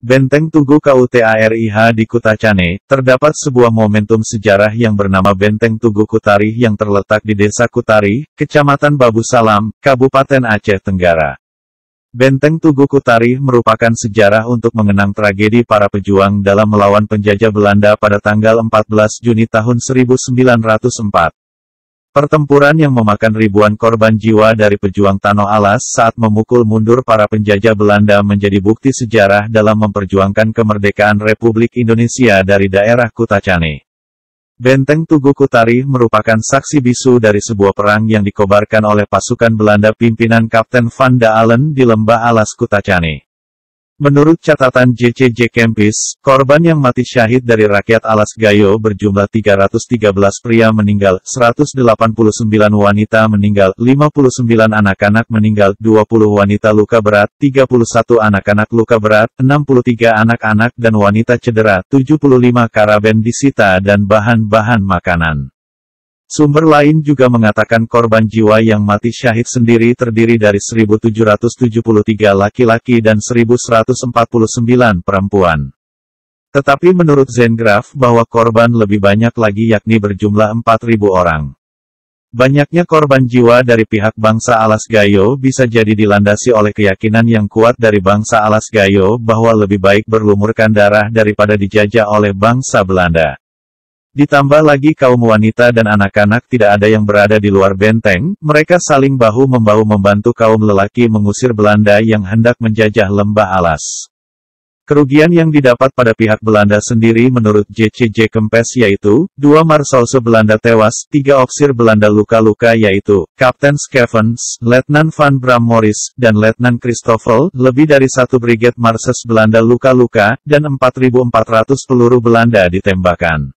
Benteng Tugu KUTARIH di Kutacane, terdapat sebuah momentum sejarah yang bernama Benteng Tugu Kutarih yang terletak di Desa Kutarih, Kecamatan Babu Salam, Kabupaten Aceh Tenggara. Benteng Tugu Kutarih merupakan sejarah untuk mengenang tragedi para pejuang dalam melawan penjajah Belanda pada tanggal 14 Juni tahun 1904. Pertempuran yang memakan ribuan korban jiwa dari pejuang Tanoh Alas saat memukul mundur para penjajah Belanda menjadi bukti sejarah dalam memperjuangkan kemerdekaan Republik Indonesia dari daerah Kutacane. Benteng Tugu Kutarih merupakan saksi bisu dari sebuah perang yang dikobarkan oleh pasukan Belanda pimpinan Kapten Van Dalen di Lembah Alas Kutacane. Menurut catatan JCJ Kempis, korban yang mati syahid dari rakyat Alas Gayo berjumlah 313 pria meninggal, 189 wanita meninggal, 59 anak-anak meninggal, 20 wanita luka berat, 31 anak-anak luka berat, 63 anak-anak dan wanita cedera, 75 karaben disita dan bahan-bahan makanan. Sumber lain juga mengatakan korban jiwa yang mati syahid sendiri terdiri dari 1.773 laki-laki dan 1.149 perempuan. Tetapi menurut Zengraf bahwa korban lebih banyak lagi yakni berjumlah 4.000 orang. Banyaknya korban jiwa dari pihak bangsa Alas Gayo bisa jadi dilandasi oleh keyakinan yang kuat dari bangsa Alas Gayo bahwa lebih baik berlumurkan darah daripada dijajah oleh bangsa Belanda. Ditambah lagi kaum wanita dan anak-anak tidak ada yang berada di luar benteng, mereka saling bahu-membahu membantu kaum lelaki mengusir Belanda yang hendak menjajah Lembah Alas. Kerugian yang didapat pada pihak Belanda sendiri menurut JCJ Kempes yaitu, 2 Marsalse Belanda tewas, 3 ofisir Belanda luka-luka yaitu, Kapten Skevens, Letnan Van Bram Morris, dan Letnan Christoffel, lebih dari 1 Brigade Marses Belanda luka-luka, dan 4.400 peluru Belanda ditembakkan.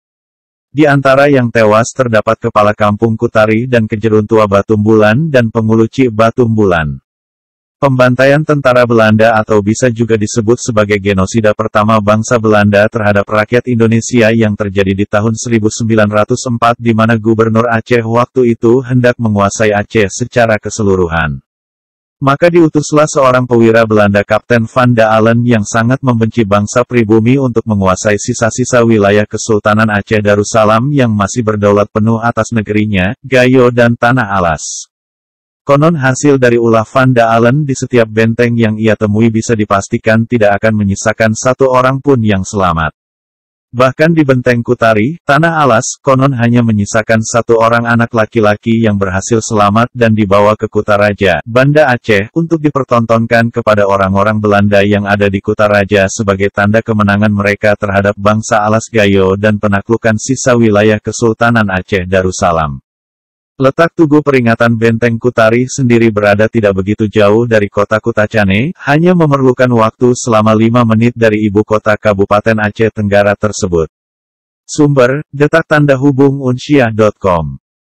Di antara yang tewas terdapat Kepala Kampung Kutarih dan Kejeruntua Batumbulan dan Penguluci Batumbulan. Pembantaian tentara Belanda atau bisa juga disebut sebagai genosida pertama bangsa Belanda terhadap rakyat Indonesia yang terjadi di tahun 1904 di mana Gubernur Aceh waktu itu hendak menguasai Aceh secara keseluruhan. Maka diutuslah seorang pewira Belanda Kapten Van Dalen yang sangat membenci bangsa pribumi untuk menguasai sisa-sisa wilayah Kesultanan Aceh Darussalam yang masih berdaulat penuh atas negerinya, Gayo dan Tanah Alas. Konon hasil dari ulah Van Dalen di setiap benteng yang ia temui bisa dipastikan tidak akan menyisakan satu orang pun yang selamat. Bahkan di Benteng Kutarih, Tanah Alas, konon hanya menyisakan satu orang anak laki-laki yang berhasil selamat dan dibawa ke Kutaraja, Banda Aceh, untuk dipertontonkan kepada orang-orang Belanda yang ada di Kutaraja sebagai tanda kemenangan mereka terhadap bangsa Alas Gayo dan penaklukan sisa wilayah Kesultanan Aceh Darussalam. Letak tugu peringatan Benteng Kutarih sendiri berada tidak begitu jauh dari kota Kutacane, hanya memerlukan waktu selama 5 menit dari ibu kota Kabupaten Aceh Tenggara tersebut. Sumber, detak tanda hubung unsyah.com